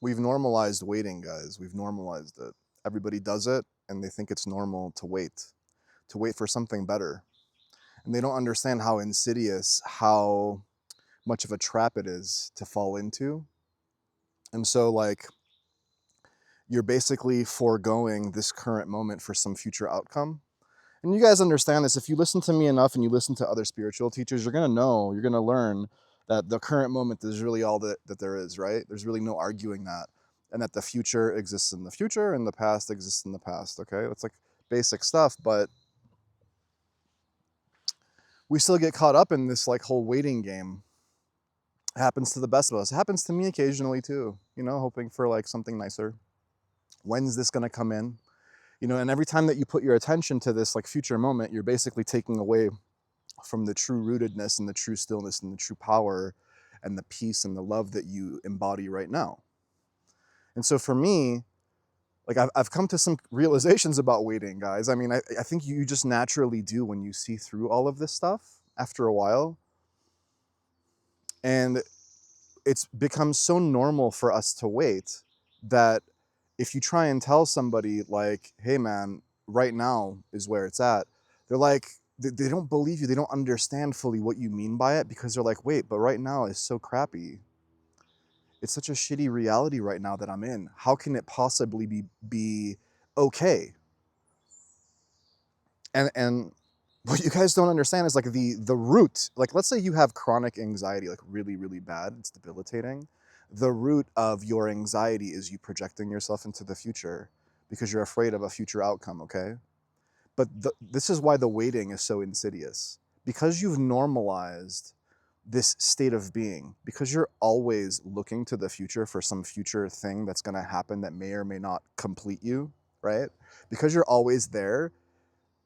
We've normalized waiting, guys. We've normalized it. Everybody does it, and they think it's normal to wait for something better. And they don't understand how insidious, how much of a trap it is to fall into. And so, like, you're basically foregoing this current moment for some future outcome. And you guys understand this. If you listen to me enough and you listen to other spiritual teachers, you're going to know, you're going to learn that the current moment is really all that there is, right? There's really no arguing that. And that the future exists in the future and the past exists in the past, okay? That's like basic stuff, but we still get caught up in this like whole waiting game. It happens to the best of us. It happens to me occasionally too, you know, hoping for like something nicer. When's this going to come in? You know, and every time that you put your attention to this like future moment, you're basically taking away from the true rootedness and the true stillness and the true power and the peace and the love that you embody right now. And so for me, like I've come to some realizations about waiting, guys. I mean, I think you just naturally do when you see through all of this stuff after a while. And it's become so normal for us to wait that if you try and tell somebody like, hey man, right now is where it's at, they're like, they don't believe you. They don't understand fully what you mean by it because they're like, wait, but right now is so crappy. It's such a shitty reality right now that I'm in. How can it possibly be okay? And what you guys don't understand is like the root, like let's say you have chronic anxiety, like really, really bad, it's debilitating. The root of your anxiety is you projecting yourself into the future because you're afraid of a future outcome, okay? But this is why the waiting is so insidious. Because you've normalized this state of being, because you're always looking to the future for some future thing that's going to happen that may or may not complete you, right? Because you're always there,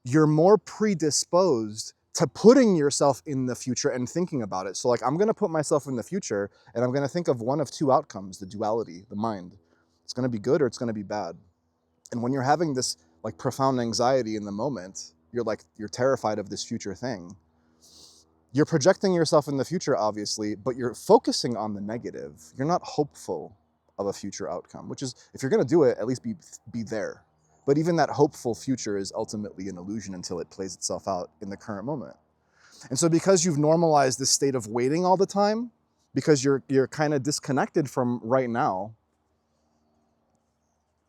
you're more predisposed to putting yourself in the future and thinking about it. So like, I'm going to put myself in the future and I'm going to think of one of two outcomes, the duality, the mind. It's going to be good or it's going to be bad. And when you're having this like profound anxiety in the moment, you're terrified of this future thing. You're projecting yourself in the future, obviously, but you're focusing on the negative. You're not hopeful of a future outcome, which is, if you're going to do it, at least be there. But even that hopeful future is ultimately an illusion until it plays itself out in the current moment. And so because you've normalized this state of waiting all the time, because you're kind of disconnected from right now,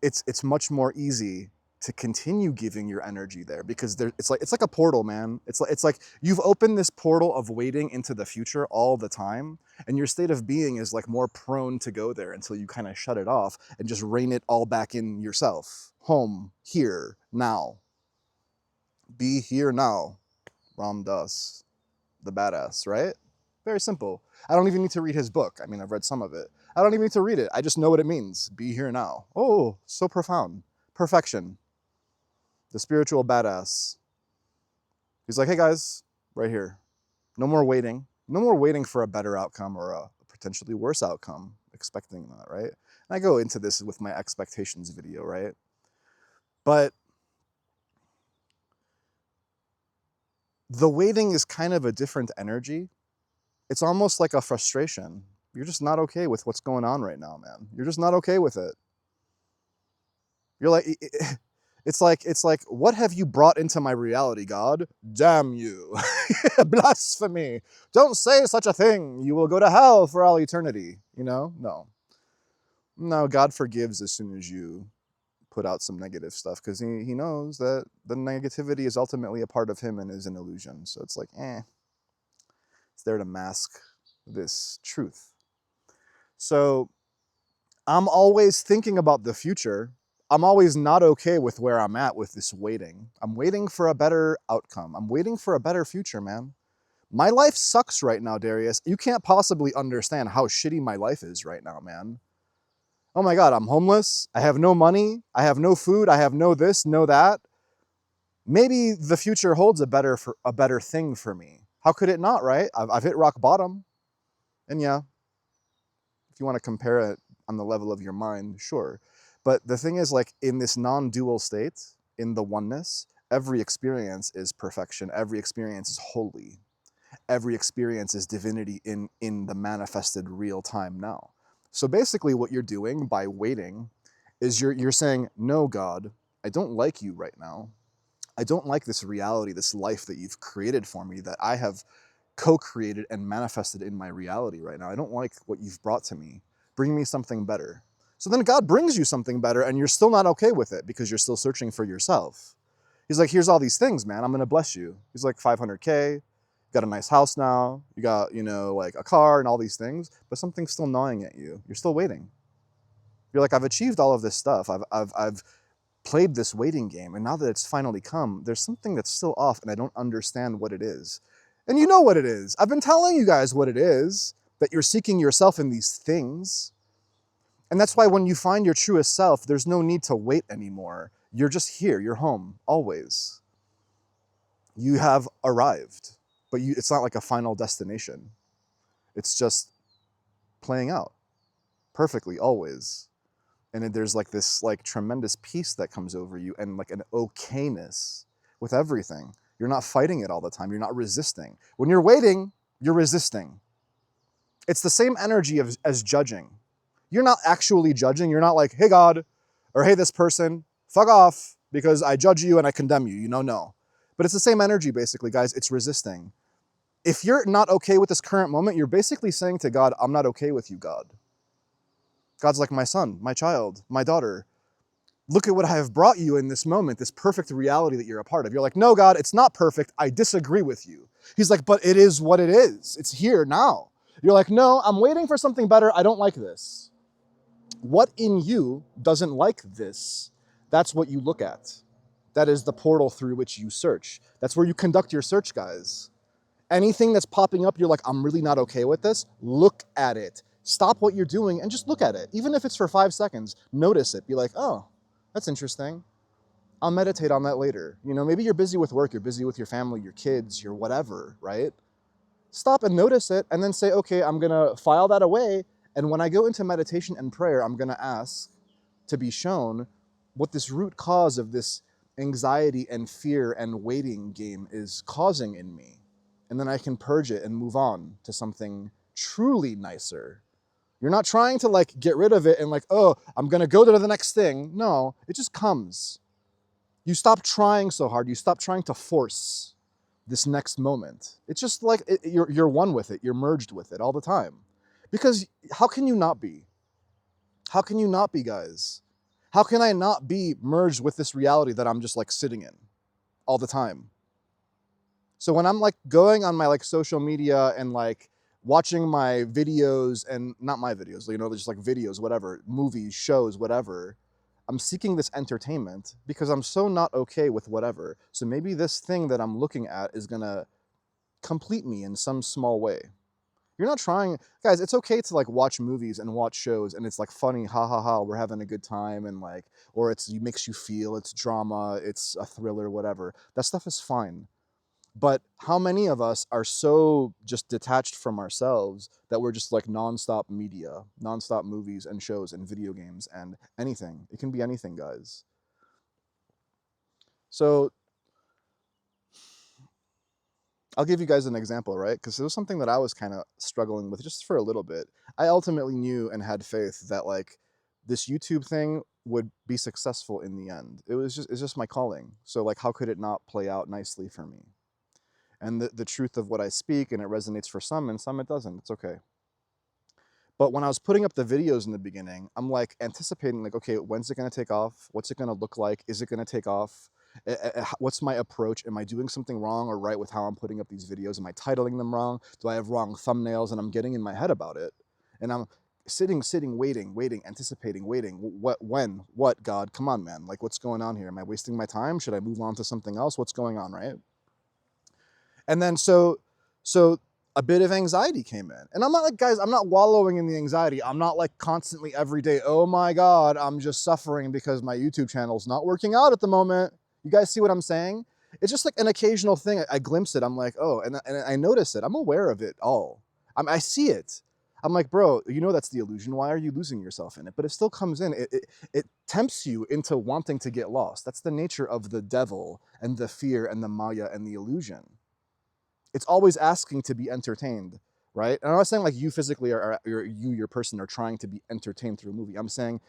it's much more easy to continue giving your energy there because it's like a portal, man. It's like you've opened this portal of waiting into the future all the time, and your state of being is like more prone to go there until you kind of shut it off and just rein it all back in yourself. Home, here, now. Be here now. Ram Dass, the badass, right? Very simple. I don't even need to read his book. I mean, I've read some of it. I don't even need to read it. I just know what it means. Be here now. Oh, so profound. Perfection. The spiritual badass. He's like, hey guys, right here. No more waiting. No more waiting for a better outcome or a potentially worse outcome, expecting that, right? And I go into this with my expectations video, right? But the waiting is kind of a different energy. It's almost like a frustration. You're just not okay with what's going on right now, man. You're just not okay with it. You're like, it's like, what have you brought into my reality, God? Damn you. Blasphemy. Don't say such a thing. You will go to hell for all eternity. You know? No, God forgives as soon as you put out some negative stuff because he knows that the negativity is ultimately a part of him and is an illusion. So it's like, it's there to mask this truth. So I'm always thinking about the future. I'm always not okay with where I'm at with this waiting. I'm waiting for a better outcome. I'm waiting for a better future, man. My life sucks right now, Darius. You can't possibly understand how shitty my life is right now, man. Oh my God, I'm homeless. I have no money. I have no food. I have no this, no that. Maybe the future holds a better thing for me. How could it not, right? I've hit rock bottom. And yeah, if you want to compare it on the level of your mind, sure. But the thing is, like, in this non-dual state, in the oneness, every experience is perfection. Every experience is holy. Every experience is divinity in the manifested real time now. So basically what you're doing by waiting is you're saying, no, God, I don't like you right now. I don't like this reality, this life that you've created for me, that I have co-created and manifested in my reality right now. I don't like what you've brought to me. Bring me something better. So then God brings you something better and you're still not okay with it because you're still searching for yourself. He's like, here's all these things, man. I'm going to bless you. He's like, 500K, you got a nice house now. You got, like a car and all these things, but something's still gnawing at you. You're still waiting. You're like, I've achieved all of this stuff. I've played this waiting game. And now that it's finally come, there's something that's still off and I don't understand what it is. And you know what it is. I've been telling you guys what it is, that you're seeking yourself in these things. And that's why when you find your truest self, there's no need to wait anymore. You're just here, you're home, always. You have arrived, but it's not like a final destination. It's just playing out perfectly, always. And there's like this like tremendous peace that comes over you and like an okayness with everything. You're not fighting it all the time. You're not resisting. When you're waiting, you're resisting. It's the same energy as judging. You're not actually judging. You're not like, hey, God, or hey, this person, fuck off because I judge you and I condemn you. No. But it's the same energy, basically, guys. It's resisting. If you're not okay with this current moment, you're basically saying to God, I'm not okay with you, God. God's like, my son, my child, my daughter. Look at what I have brought you in this moment, this perfect reality that you're a part of. You're like, no, God, it's not perfect. I disagree with you. He's like, but it is what it is. It's here now. You're like, no, I'm waiting for something better. I don't like this. What in you doesn't like this? That's what you look at. That is the portal through which you search. That's where you conduct your search, guys. Anything that's popping up, you're like, I'm really not okay with this. Look at it. Stop what you're doing and just look at it. Even if it's for 5 seconds, notice it. Be like, oh, that's interesting. I'll meditate on that later. Maybe you're busy with work, you're busy with your family, your kids, your whatever, right? Stop and notice it and then say, okay, I'm gonna file that away. And when I go into meditation and prayer, I'm gonna ask to be shown what this root cause of this anxiety and fear and waiting game is causing in me. And then I can purge it and move on to something truly nicer. You're not trying to like get rid of it and like, oh, I'm gonna go to the next thing. No, it just comes. You stop trying so hard. You stop trying to force this next moment. It's just like you're one with it. You're merged with it all the time. Because how can you not be? How can you not be, guys? How can I not be merged with this reality that I'm just like sitting in all the time? So when I'm like going on my like social media and like watching my videos, and not my videos, just like videos, whatever, movies, shows, whatever, I'm seeking this entertainment because I'm so not okay with whatever. So maybe this thing that I'm looking at is gonna complete me in some small way. You're not trying, guys, it's okay to like watch movies and watch shows and it's like funny, ha ha ha, we're having a good time, and like, or it makes you feel, it's drama, it's a thriller, whatever. That stuff is fine. But how many of us are so just detached from ourselves that we're just like nonstop media, nonstop movies and shows and video games and anything? It can be anything, guys. So I'll give you guys an example, right? Because it was something that I was kind of struggling with just for a little bit. I ultimately knew and had faith that like this YouTube thing would be successful in the end. It's just my calling. So like, how could it not play out nicely for me? And the truth of what I speak, and it resonates for some and some it doesn't. It's okay. But when I was putting up the videos in the beginning, I'm like anticipating like, okay, when's it going to take off? What's it going to look like? Is it going to take off? What's my approach? Am I doing something wrong or right with how I'm putting up these videos? Am I titling them wrong? Do I have wrong thumbnails? And I'm getting in my head about it. And I'm sitting, waiting, anticipating, waiting. What, God? Come on, man. Like, what's going on here? Am I wasting my time? Should I move on to something else? What's going on, right? And then so a bit of anxiety came in. And I'm not like, guys, I'm not wallowing in the anxiety. I'm not like constantly every day, oh my God, I'm just suffering because my YouTube channel's not working out at the moment. You guys see what I'm saying? It's just like an occasional thing. I glimpse it. I'm like, oh, and I notice it. I'm aware of it all. I see it. I'm like, bro, that's the illusion. Why are you losing yourself in it? But it still comes in. It tempts you into wanting to get lost. That's the nature of the devil and the fear and the Maya and the illusion. It's always asking to be entertained, right? And I'm not saying like you physically your person are trying to be entertained through a movie. I'm saying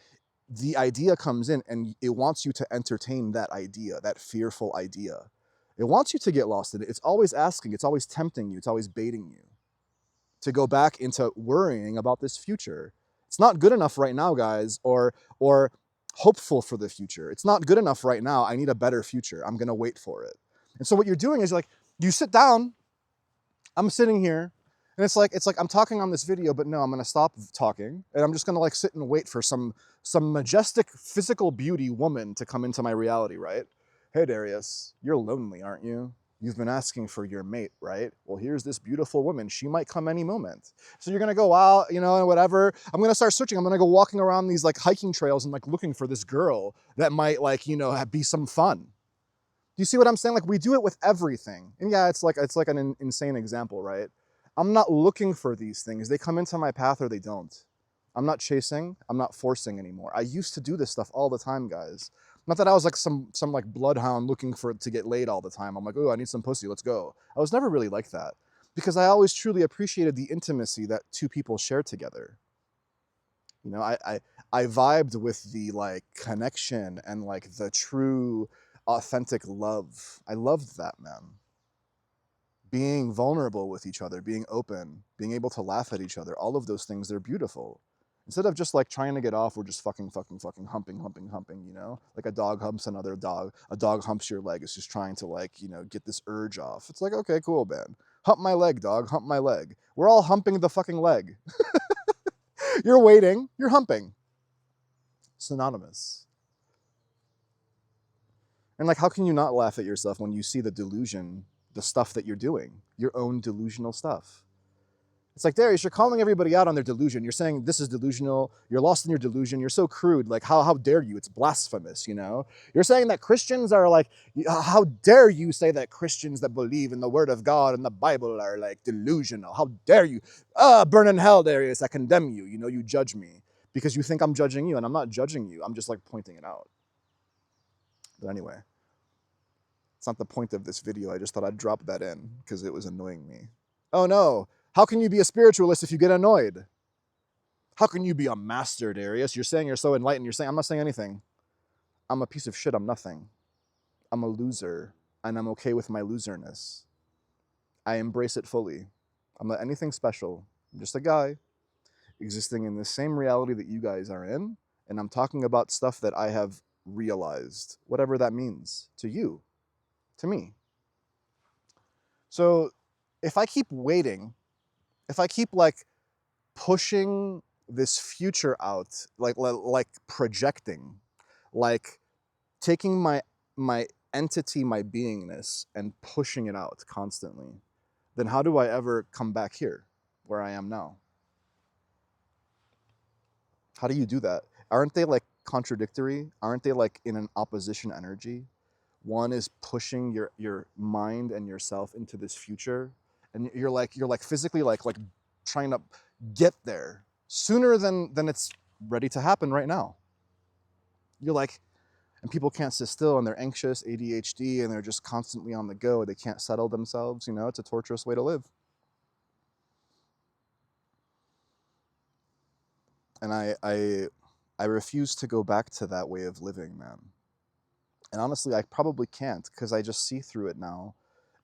the idea comes in and it wants you to entertain that idea, that fearful idea. It wants you to get lost in it. It's always asking, it's always tempting you, it's always baiting you to go back into worrying about this future. It's not good enough right now, guys, or hopeful for the future. It's not good enough right now. I need a better future. I'm gonna wait for it. And so what you're doing is like you sit down, I'm sitting here, and it's like I'm talking on this video, but no, I'm gonna stop talking, and I'm just gonna like sit and wait for some majestic physical beauty woman to come into my reality, right? Hey Darius, you're lonely, aren't you? You've been asking for your mate, right? Well, here's this beautiful woman. She might come any moment. So you're gonna go out, you know, and whatever. I'm gonna start searching. I'm gonna go walking around these like hiking trails and like looking for this girl that might like, you know, be some fun. Do you see what I'm saying? Like we do it with everything. And yeah, it's like an insane example, right? I'm not looking for these things. They come into my path or they don't. I'm not chasing, I'm not forcing anymore. I used to do this stuff all the time, guys. Not that I was like some like bloodhound looking for to get laid all the time. I'm like, oh, I need some pussy, let's go. I was never really like that because I always truly appreciated the intimacy that two people share together. You know, I vibed with the like connection and like the true authentic love. I loved that, man. Being vulnerable with each other, being open, being able to laugh at each other, all of those things, they're beautiful. Instead of just like trying to get off, we're just fucking humping, you know? Like a dog humps another dog. A dog humps your leg. It's just trying to like, you know, get this urge off. It's like, okay, cool, man. Hump my leg, dog. Hump my leg. We're all humping the fucking leg. You're waiting. You're humping. Synonymous. And like, how can you not laugh at yourself when you see the delusion, the stuff that you're doing, your own delusional stuff? It's like, Darius, you're calling everybody out on their delusion. You're saying this is delusional. You're lost in your delusion. You're so crude. Like, how dare you? It's blasphemous, you know? You're saying that Christians are like, how dare you say that Christians that believe in the word of God and the Bible are like delusional? How dare you? Burn in hell, Darius. I condemn you. You know, you judge me because you think I'm judging you, and I'm not judging you. I'm just like pointing it out. But anyway, it's not the point of this video. I just thought I'd drop that in because it was annoying me. Oh no. How can you be a spiritualist if you get annoyed? How can you be a master, Darius? You're saying you're so enlightened. You're saying, I'm not saying anything. I'm a piece of shit. I'm nothing. I'm a loser, and I'm okay with my loserness. I embrace it fully. I'm not anything special. I'm just a guy existing in the same reality that you guys are in, and I'm talking about stuff that I have realized, whatever that means to you, to me. So if I keep waiting, if I keep like pushing this future out, like projecting, like taking my entity, my beingness, and pushing it out constantly, then how do I ever come back here where I am now? How do you do that? Aren't they like contradictory? Aren't they like in an opposition energy? One is pushing your mind and yourself into this future, and you're like physically like trying to get there sooner than it's ready to happen right now. You're like, and people can't sit still, and they're anxious, ADHD, and they're just constantly on the go. They can't settle themselves. You know, it's a torturous way to live. And I refuse to go back to that way of living, man. And honestly, I probably can't because I just see through it now.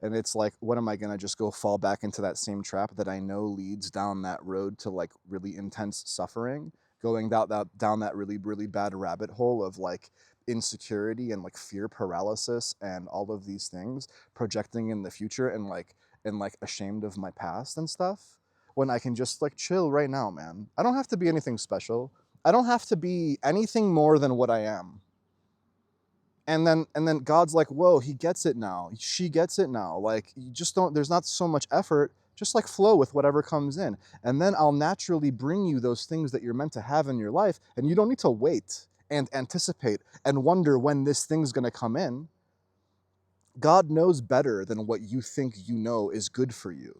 And it's like, what am I going to just go fall back into that same trap that I know leads down that road to like really intense suffering, going down that really, really bad rabbit hole of like insecurity and like fear paralysis and all of these things, projecting in the future and like ashamed of my past and stuff, when I can just like chill right now, man. I don't have to be anything special. I don't have to be anything more than what I am. And then God's like, whoa, he gets it now. She gets it now. Like, you just don't, there's not so much effort. Just like flow with whatever comes in. And then I'll naturally bring you those things that you're meant to have in your life. And you don't need to wait and anticipate and wonder when this thing's going to come in. God knows better than what you think you know is good for you.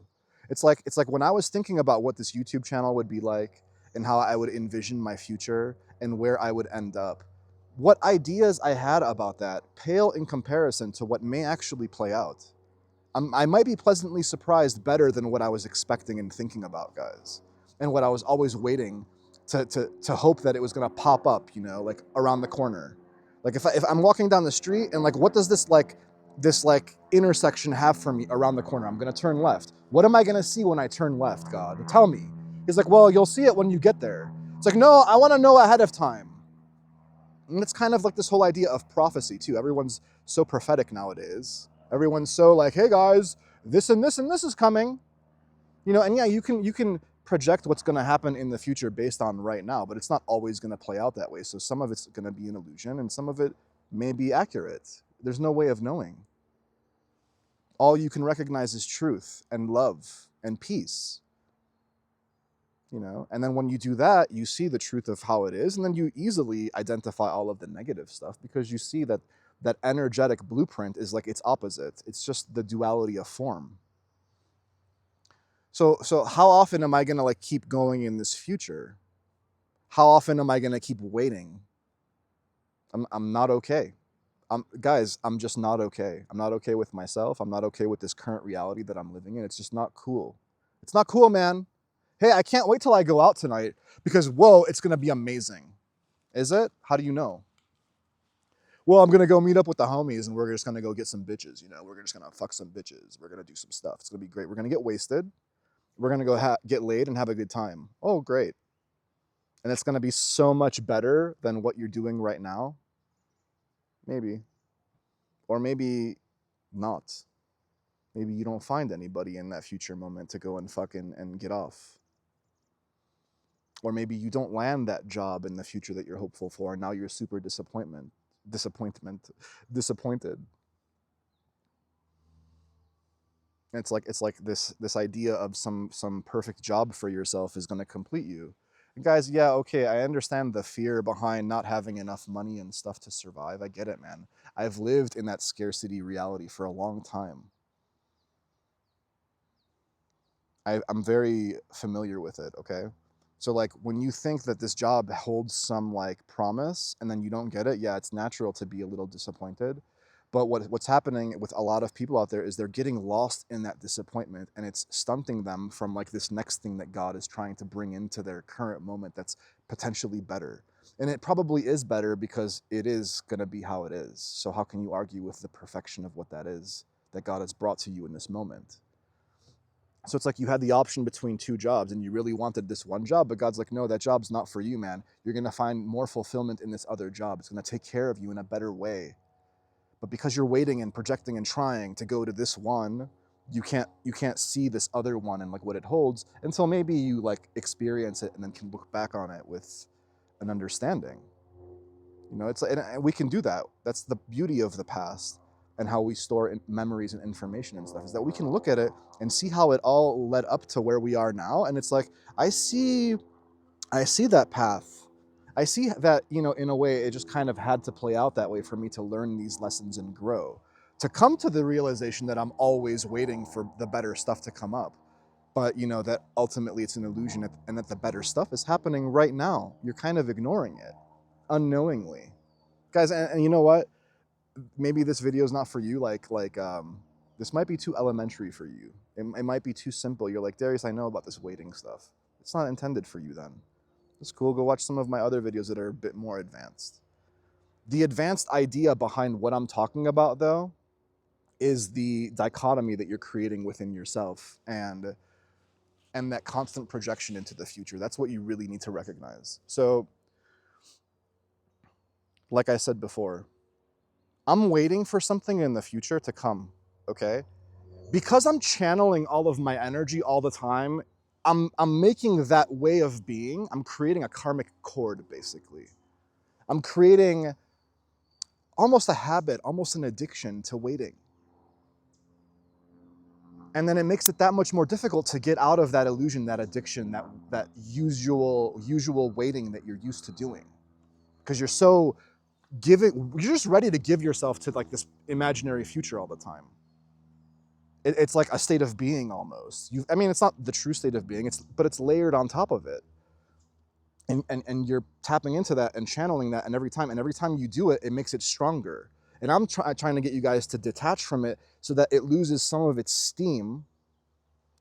It's like when I was thinking about what this YouTube channel would be like and how I would envision my future and where I would end up. What ideas I had about that pale in comparison to what may actually play out. I might be pleasantly surprised better than what I was expecting and thinking about, guys. And what I was always waiting to hope that it was gonna pop up, you know, like around the corner. Like if I'm walking down the street and like, what does this intersection have for me around the corner? I'm gonna turn left. What am I gonna see when I turn left, God? Tell me. He's like, well, you'll see it when you get there. It's like, no, I wanna know ahead of time. And it's kind of like this whole idea of prophecy too. Everyone's so prophetic nowadays. Everyone's so like, hey guys, this and this and this is coming. You know, and yeah, you can project what's going to happen in the future based on right now, but it's not always going to play out that way. So some of it's going to be an illusion and some of it may be accurate. There's no way of knowing. All you can recognize is truth and love and peace. You know, and then when you do that, you see the truth of how it is, and then you easily identify all of the negative stuff because you see that that energetic blueprint is like its opposite. It's just the duality of form. So how often am I going to like keep going in this future? How often am I going to keep waiting? I'm not okay. Guys, I'm just not okay. I'm not okay with myself. I'm not okay with this current reality that I'm living in. It's just not cool. It's not cool, man. Hey, I can't wait till I go out tonight because, whoa, it's going to be amazing. Is it? How do you know? Well, I'm going to go meet up with the homies and we're just going to go get some bitches. You know, we're just going to fuck some bitches. We're going to do some stuff. It's going to be great. We're going to get wasted. We're going to go get laid and have a good time. Oh, great. And it's going to be so much better than what you're doing right now. Maybe. Or maybe not. Maybe you don't find anybody in that future moment to go and fucking and get off. Or maybe you don't land that job in the future that you're hopeful for, and now you're super disappointed. And it's like this idea of some perfect job for yourself is going to complete you. And guys, yeah, okay, I understand the fear behind not having enough money and stuff to survive. I get it, man. I've lived in that scarcity reality for a long time. I'm very familiar with it, okay? So like when you think that this job holds some like promise and then you don't get it, yeah, it's natural to be a little disappointed. But what's happening with a lot of people out there is they're getting lost in that disappointment and it's stunting them from like this next thing that God is trying to bring into their current moment that's potentially better. And it probably is better because it is going to be how it is. So how can you argue with the perfection of what that is that God has brought to you in this moment? So it's like you had the option between two jobs and you really wanted this one job, but God's like, no, that job's not for you, man. You're going to find more fulfillment in this other job. It's going to take care of you in a better way. But because you're waiting and projecting and trying to go to this one, you can't see this other one and like what it holds until maybe you like experience it and then can look back on it with an understanding. You know, it's like, and we can do that. That's the beauty of the past and how we store memories and information and stuff, is that we can look at it and see how it all led up to where we are now. And it's like, I see that path. I see that, you know, in a way, it just kind of had to play out that way for me to learn these lessons and grow, to come to the realization that I'm always waiting for the better stuff to come up. But, you know, that ultimately it's an illusion and that the better stuff is happening right now. You're kind of ignoring it unknowingly. Guys, and you know what? Maybe this video is not for you. This might be too elementary for you. It might be too simple. You're like, Darius, I know about this waiting stuff. It's not intended for you then. It's cool. Go watch some of my other videos that are a bit more advanced. The advanced idea behind what I'm talking about, though, is the dichotomy that you're creating within yourself and that constant projection into the future. That's what you really need to recognize. So, like I said before, I'm waiting for something in the future to come, okay? Because I'm channeling all of my energy all the time, I'm making that way of being, I'm creating a karmic cord, basically. I'm creating almost a habit, almost an addiction to waiting. And then it makes it that much more difficult to get out of that illusion, that addiction, that usual waiting that you're used to doing. Because you're just ready to give yourself to like this imaginary future all the time. It's like a state of being almost. It's not the true state of being, but it's layered on top of it. And you're tapping into that and channeling that, and every time you do it, it makes it stronger. And I'm trying to get you guys to detach from it so that it loses some of its steam.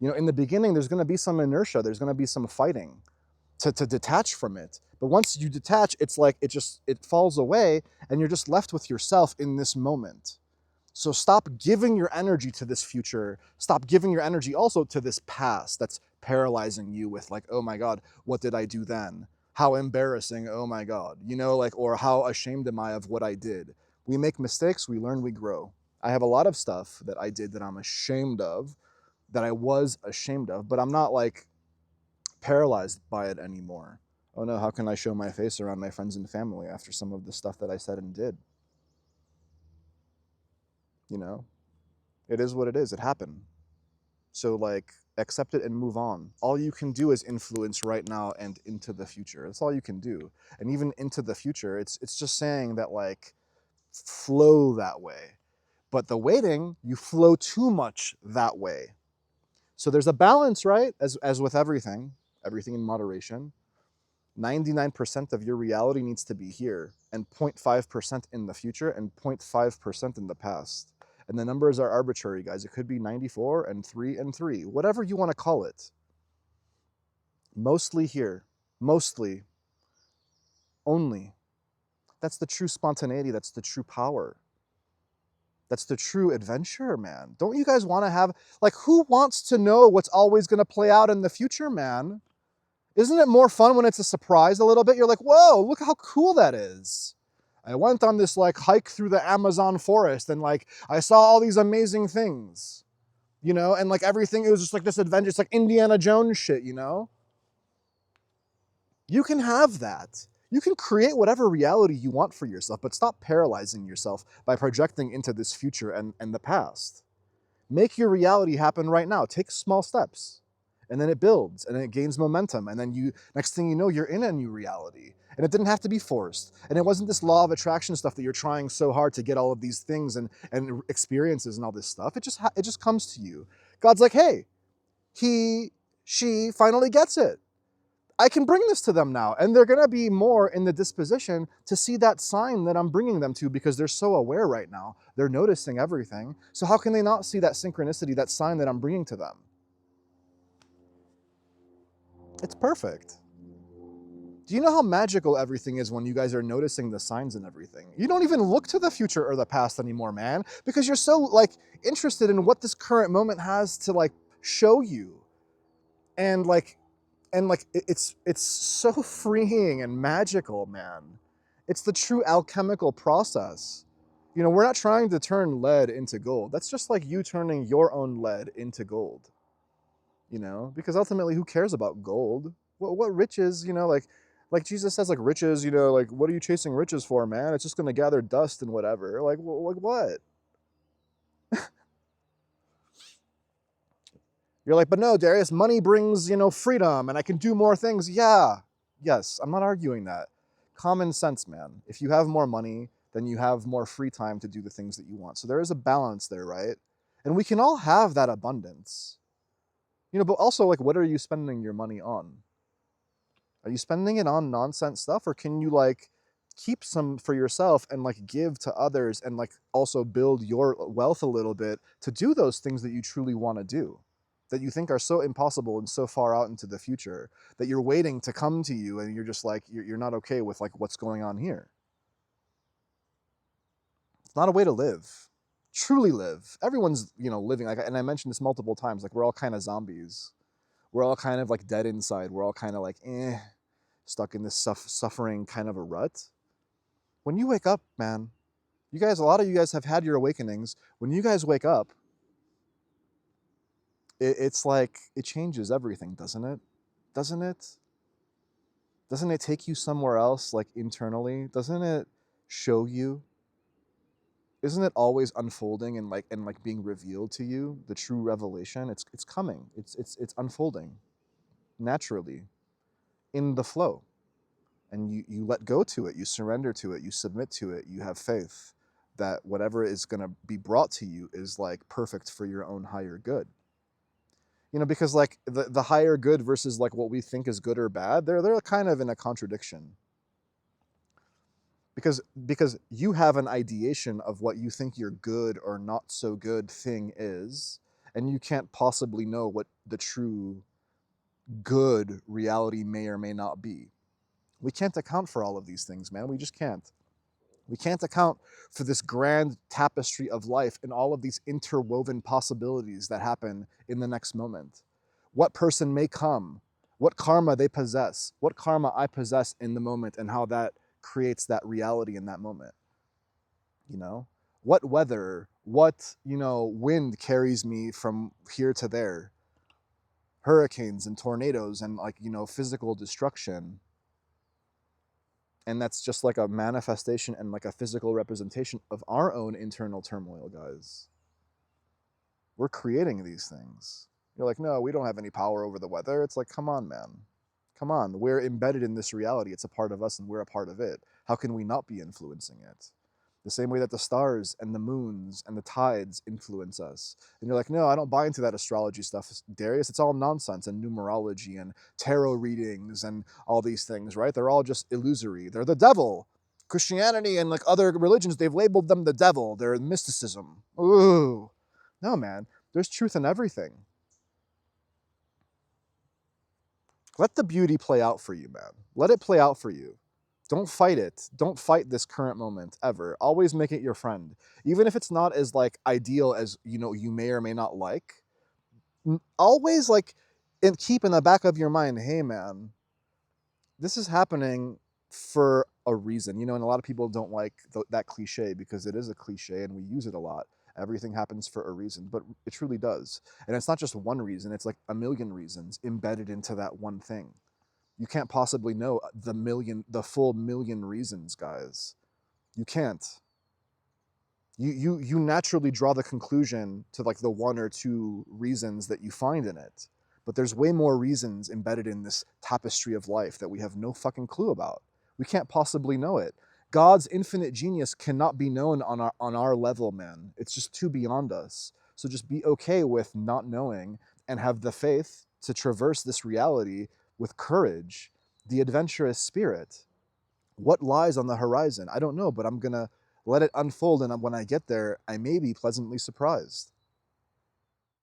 You know, in the beginning, there's going to be some inertia. There's going to be some fighting to detach from it. But once you detach, it's like it falls away and you're just left with yourself in this moment. So stop giving your energy to this future. Stop giving your energy also to this past that's paralyzing you with like, oh my God, what did I do then? How embarrassing, oh my God, you know, like, or how ashamed am I of what I did? We make mistakes, we learn, we grow. I have a lot of stuff that I did that I'm ashamed of, that I was ashamed of, but I'm not like paralyzed by it anymore. Oh no, how can I show my face around my friends and family after some of the stuff that I said and did? You know, it is what it is. It happened. So like accept it and move on. All you can do is influence right now and into the future. That's all you can do. And even into the future, it's just saying that like flow that way. But the waiting, you flow too much that way. So there's a balance, right? As with everything in moderation. 99% of your reality needs to be here, and 0.5% in the future, and 0.5% in the past. And the numbers are arbitrary, guys. It could be 94 and 3 and 3, whatever you want to call it. Mostly here, mostly, only. That's the true spontaneity. That's the true power. That's the true adventure, man. Don't you guys want to have, like, who wants to know what's always going to play out in the future, man? Isn't it more fun when it's a surprise a little bit? You're like, whoa, look how cool that is. I went on this like hike through the Amazon forest and like I saw all these amazing things, you know, and like everything, it was just like this adventure. It's like Indiana Jones shit, you know? You can have that. You can create whatever reality you want for yourself, but stop paralyzing yourself by projecting into this future and the past. Make your reality happen right now. Take small steps. And then it builds and it gains momentum. And then next thing you know, you're in a new reality. And it didn't have to be forced. And it wasn't this law of attraction stuff that you're trying so hard to get all of these things and experiences and all this stuff. It just comes to you. God's like, hey, she finally gets it. I can bring this to them now. And they're going to be more in the disposition to see that sign that I'm bringing them to because they're so aware right now. They're noticing everything. So how can they not see that synchronicity, that sign that I'm bringing to them? It's perfect. Do you know how magical everything is when you guys are noticing the signs and everything? You don't even look to the future or the past anymore, man, because you're so like interested in what this current moment has to like show you. And like it's so freeing and magical, man. It's the true alchemical process. You know, we're not trying to turn lead into gold. That's just like you turning your own lead into gold. You know, because ultimately, who cares about gold? What riches? You know, like Jesus says, like riches. You know, like what are you chasing riches for, man? It's just gonna gather dust and whatever. Like what? You're like, but no, Darius, money brings, you know, freedom and I can do more things. Yeah, yes, I'm not arguing that. Common sense, man. If you have more money, then you have more free time to do the things that you want. So there is a balance there, right? And we can all have that abundance. You know, but also, like, what are you spending your money on? Are you spending it on nonsense stuff, or can you, like, keep some for yourself and, like, give to others and, like, also build your wealth a little bit to do those things that you truly want to do? That you think are so impossible and so far out into the future that you're waiting to come to you and you're just like you're not okay with like what's going on here. It's not a way to live. Truly live. Everyone's, you know, living like, and I mentioned this multiple times, like we're all kind of zombies. We're all kind of like dead inside. We're all kind of like stuck in this suffering kind of a rut. When you wake up, man, you guys, a lot of you guys have had your awakenings. When you guys wake up, it's like it changes everything, doesn't it? Doesn't it? Doesn't it take you somewhere else, like internally? Doesn't it show you? Isn't it always unfolding and like being revealed to you? The true revelation. It's coming. It's unfolding naturally in the flow, and you let go to it. You surrender to it. You submit to it. You have faith that whatever is going to be brought to you is like perfect for your own higher good. You know, because like the higher good versus like what we think is good or bad, they're kind of in a contradiction. because you have an ideation of what you think your good or not so good thing is, and you can't possibly know what the true good reality may or may not be. We can't account for all of these things, man. We just can't. We can't account for this grand tapestry of life and all of these interwoven possibilities that happen in the next moment. What person may come, what karma they possess, what karma I possess in the moment, and how that creates that reality in that moment. You know, what weather, what, wind carries me from here to there, hurricanes and tornadoes and, like, physical destruction. And that's just like a manifestation and like a physical representation of our own internal turmoil, guys. We're creating these things. You're like, no, we don't have any power over the weather. It's like, come on, man. Come on. We're embedded in this reality. It's a part of us and we're a part of it. How can we not be influencing it? The same way that the stars and the moons and the tides influence us. And you're like, no, I don't buy into that astrology stuff, Darius. It's all nonsense, and numerology and tarot readings and all these things, right? They're all just illusory. They're the devil. Christianity and like other religions, they've labeled them the devil. They're mysticism. Ooh. No, man. There's truth in everything. Let the beauty play out for you, man. Let it play out for you. Don't fight it. Don't fight this current moment ever. Always make it your friend. Even if it's not as like ideal as, you may or may not like. Always like, and keep in the back of your mind, hey man, this is happening for a reason. And a lot of people don't like that cliche because it is a cliche and we use it a lot. Everything happens for a reason, but it truly does. And it's not just one reason, it's like a million reasons embedded into that one thing. You can't possibly know the full million reasons, guys. You can't. You naturally draw the conclusion to like the one or two reasons that you find in it. But there's way more reasons embedded in this tapestry of life that we have no fucking clue about. We can't possibly know it. God's infinite genius cannot be known on our level, man. It's just too beyond us. So just be okay with not knowing and have the faith to traverse this reality with courage, the adventurous spirit. What lies on the horizon? I don't know, but I'm going to let it unfold. And when I get there, I may be pleasantly surprised.